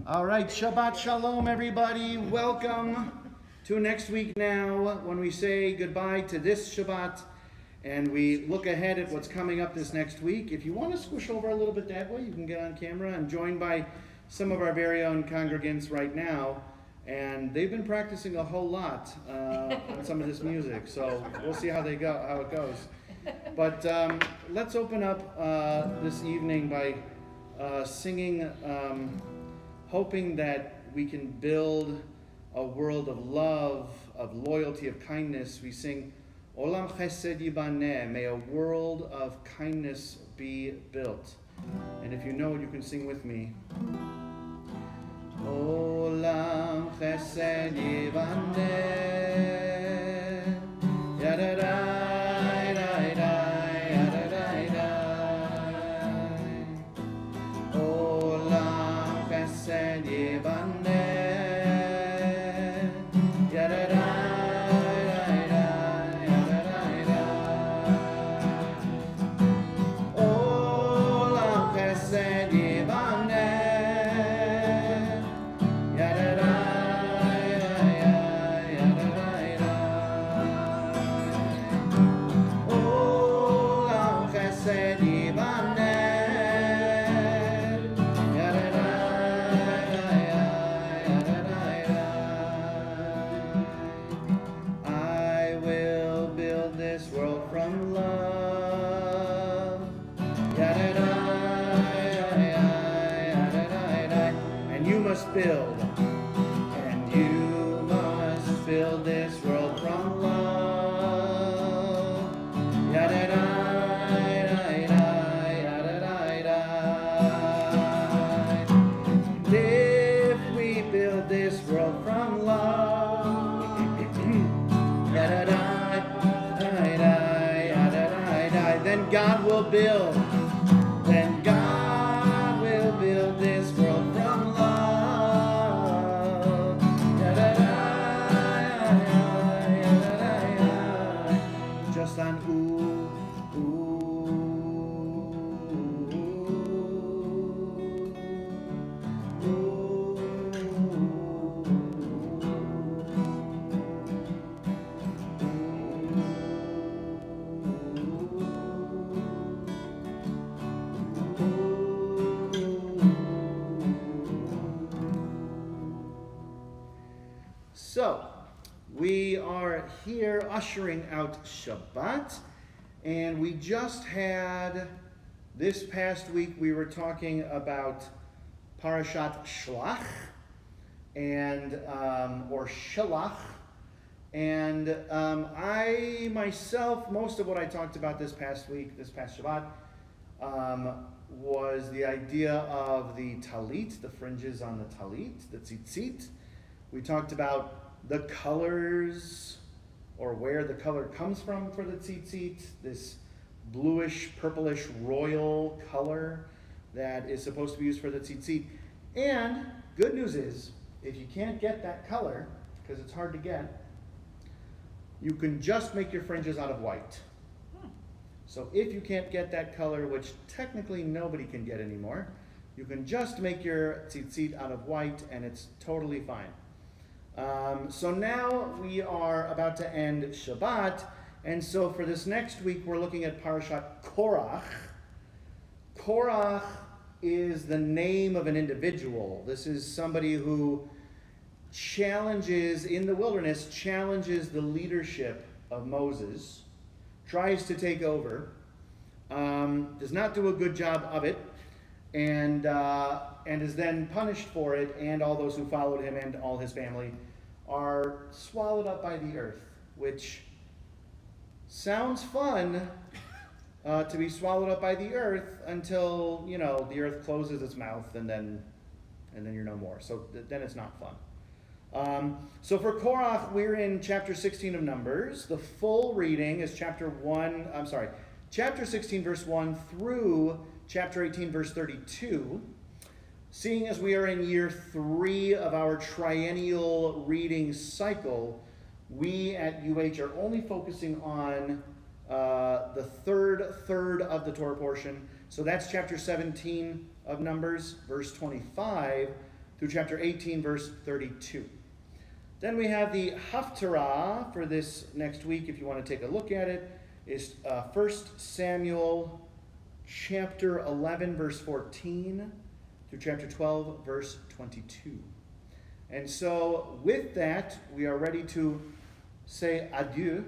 All right, Shabbat Shalom, everybody. Welcome to next week now when we say goodbye to this Shabbat and we look ahead at what's coming up this next week. If you want to squish over a little bit that way, you can get on camera. I'm joined by some of our very own congregants right now, and they've been practicing a whole lot on some of this music, so we'll see how it goes. But let's open up this evening by singing, hoping that we can build a world of love, of loyalty, of kindness. We sing, Olam Chesed Yibaneh, may a world of kindness be built. And if you know it, you can sing with me. Olam Chesed Yibaneh, Yadadai, Yadadai, Yadadai. Olam Chesed Yibaneh, Yadadai, Yadadai. Olam Chesed Yibaneh, Yadadai, Yadadai. Olam Chesed Yibaneh, Yadadai, Yadadai. I will build this world from love. Yadadai, Yadadai. And you must build. And you must build this world from love. Yadadai, Yadadai. And if we build this world from love, yadadai, then God will build. Then God will build this world from love. Yadadai, just on ooh, So, we are here ushering out Shabbat, and we just had, this past week, we were talking about Parashat Shlach, and, or Shalach, and I myself, most of what I talked about this past week, this past Shabbat, was the idea of the talit, the fringes on the talit, the tzitzit. We talked about the colors, or where the color comes from for the tzitzit, this bluish, purplish, royal color that is supposed to be used for the tzitzit. And good news is, if you can't get that color, because it's hard to get, you can just make your fringes out of white. So if you can't get that color, which technically nobody can get anymore, you can just make your tzitzit out of white, and it's totally fine. So now we are about to end Shabbat, and so for this next week we're looking at Parashat Korach. Korach is the name of an individual. This is somebody who challenges, in the wilderness, challenges the leadership of Moses, tries to take over, does not do a good job of it, and is then punished for it, and all those who followed him and all his family are swallowed up by the earth, which sounds fun, to be swallowed up by the earth until, the earth closes its mouth and then you're no more. So then it's not fun. So for Korach, we're in chapter 16 of Numbers. The full reading is chapter 16 verse 1 through chapter 18 verse 32. Seeing as we are in year 3 of our triennial reading cycle, we at UH are only focusing on the third of the Torah portion. So that's chapter 17 of Numbers, verse 25, through chapter 18, verse 32. Then we have the Haftarah for this next week, if you want to take a look at it, is 1 Samuel chapter 11, verse 14, through chapter 12, verse 22. And so with that, we are ready to say adieu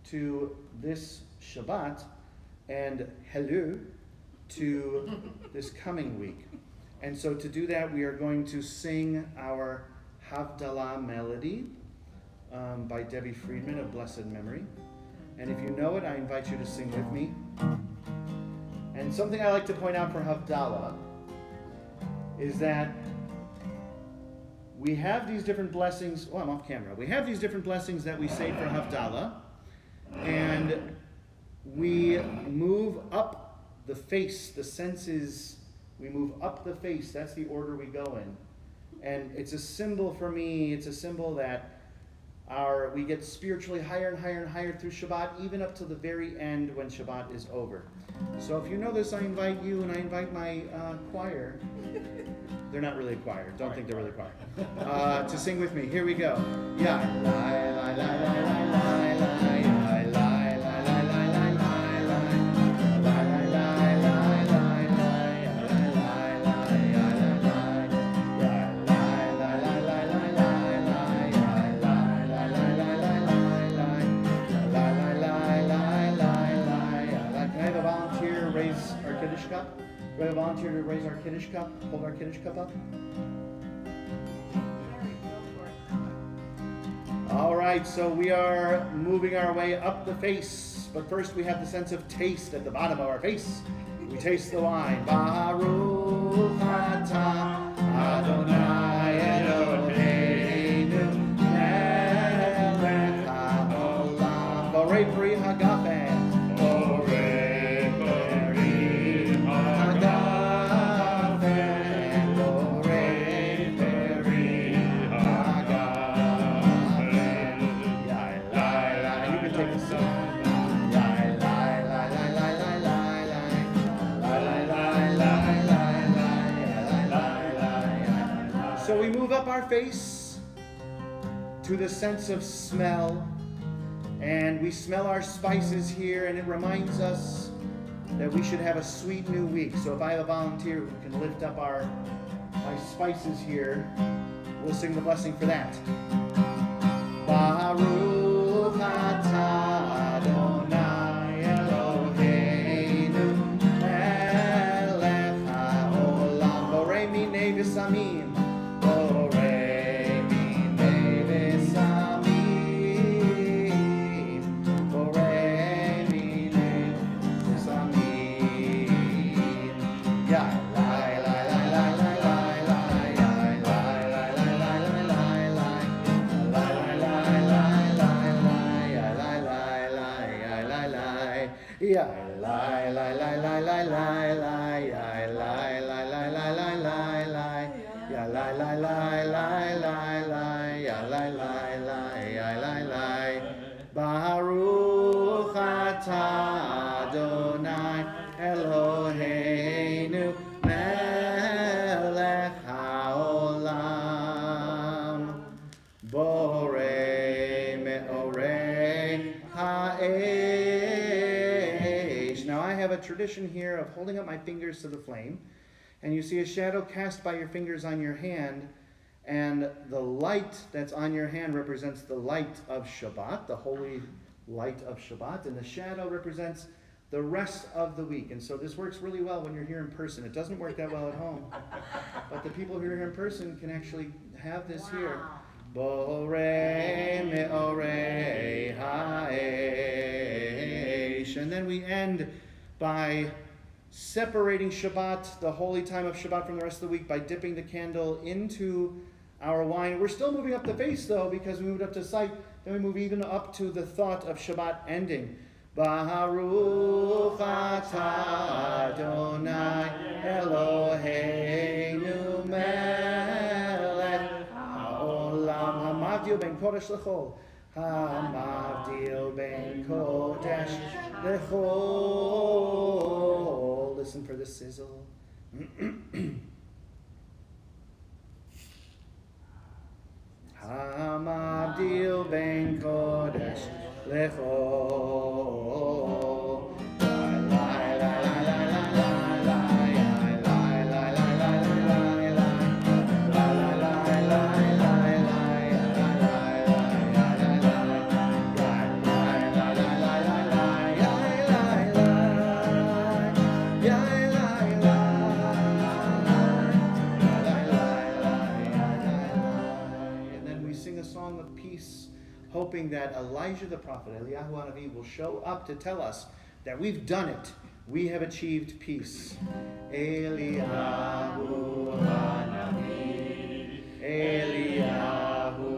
to this Shabbat and hello to this coming week. And so to do that, we are going to sing our Havdalah melody by Debbie Friedman of blessed memory. And if you know it, I invite you to sing with me. And something I like to point out for Havdalah is that we have these different blessings. I'm off camera. We have these different blessings that we say for Havdalah, and we move up the face, the senses. We move up the face. That's the order we go in. And it's a symbol for me. It's a symbol that we get spiritually higher and higher and higher through Shabbat, even up to the very end when Shabbat is over. So if you know this, I invite you and I invite my choir. They're not really a choir. Don't think they're really a choir. To sing with me. Here we go. Yeah. Cup. Do I have a volunteer to raise our Kiddush cup? Hold our Kiddush cup up. All right, so we are moving our way up the face. But first we have the sense of taste at the bottom of our face. We taste the wine. Baruch atah Adonai Eloheinu melech haolam. Borei pri hagafen. So we move up our face to the sense of smell, and we smell our spices here, and it reminds us that we should have a sweet new week. So if I have a volunteer who can lift up my spices here, we'll sing the blessing for that. Baruch atah Adonai Eloheinu melech haolam borei minei v'samim. Baruch atah Adonai Eloheinu melech haolam borei me'orei ha'esh. Now I have a tradition here of holding up my fingers to the flame, and you see a shadow cast by your fingers on your hand, and the light that's on your hand represents the light of Shabbat, the holy light of Shabbat, and the shadow represents the rest of the week. And so this works really well when you're here in person. It doesn't work that well at home, but the people who are here in person can actually have this here. Borei me'orei ha'esh. And then we end by separating Shabbat, the holy time of Shabbat, from the rest of the week by dipping the candle into our wine. We're still moving up the face, though, because we moved up to sight. Then we move even up to the thought of Shabbat ending. Baruch atah Adonai Eloheinu melech haolam hamavdil ben kodesh lechol. Hamavdil ben kodesh lechol. Listen for the sizzle. המבדיל בין קודש לחול. Hoping that Elijah the prophet, Eliyahu Hanavi, will show up to tell us that we've done it. We have achieved peace. Eliyahu Hanavi, Eliyahu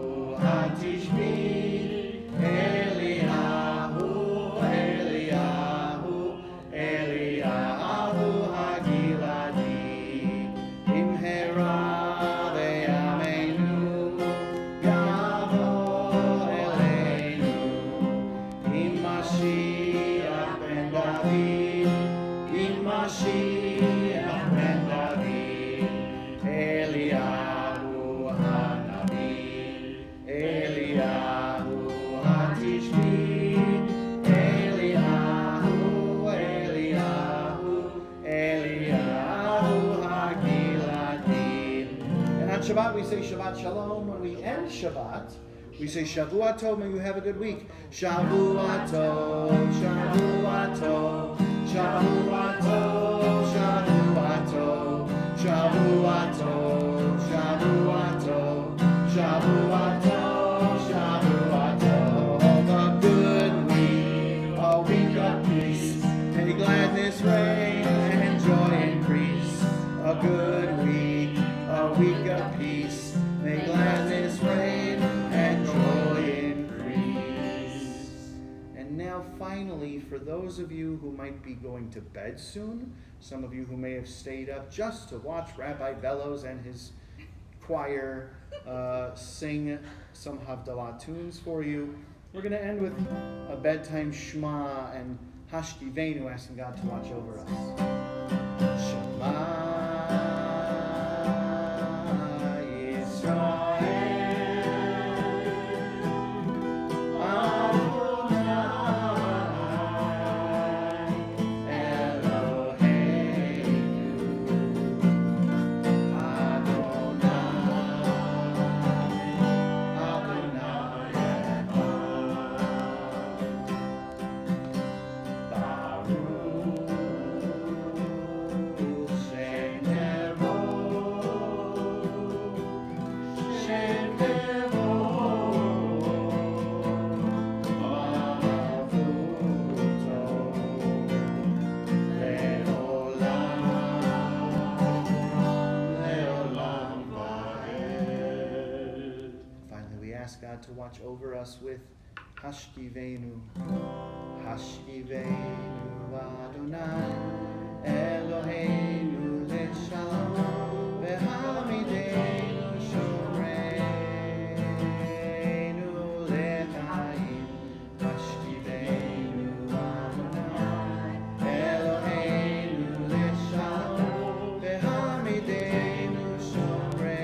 Hatishbi, Eliyahu, Eliyahu, Eliyahu Hagiladi, Imhera. Shabbat, we say Shabbat Shalom. When we end Shabbat, we say Shavua Tov. May you have a good week. Shavua Tov, Shavua Tov, Shavua Tov, Shavua Tov, Shavua Tov, Shavua Tov, Shavua Tov, Shavua Tov. A good week, a week of peace. May gladness reign and joy increase. A good week, a week of peace. May gladness reign and joy increase. And now finally, for those of you who might be going to bed soon, some of you who may have stayed up just to watch Rabbi Bellows and his choir sing some Havdalah tunes for you, we're going to end with a bedtime Shema and Hashkivenu, asking God to watch over us. Shema. God to watch over us with Hashkivenu. Hashkivenu Adonai Eloheinu Leshalom V'hamidenu Shoreinu Lechaim. Hashkivenu Adonai Eloheinu Leshalom V'hamidenu Shoreinu.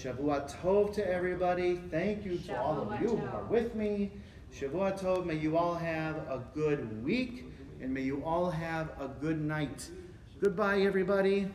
Shavua Tov to everybody. Thank you to all of you who are with me. Shavua Tov. May you all have a good week, and may you all have a good night. Goodbye, everybody.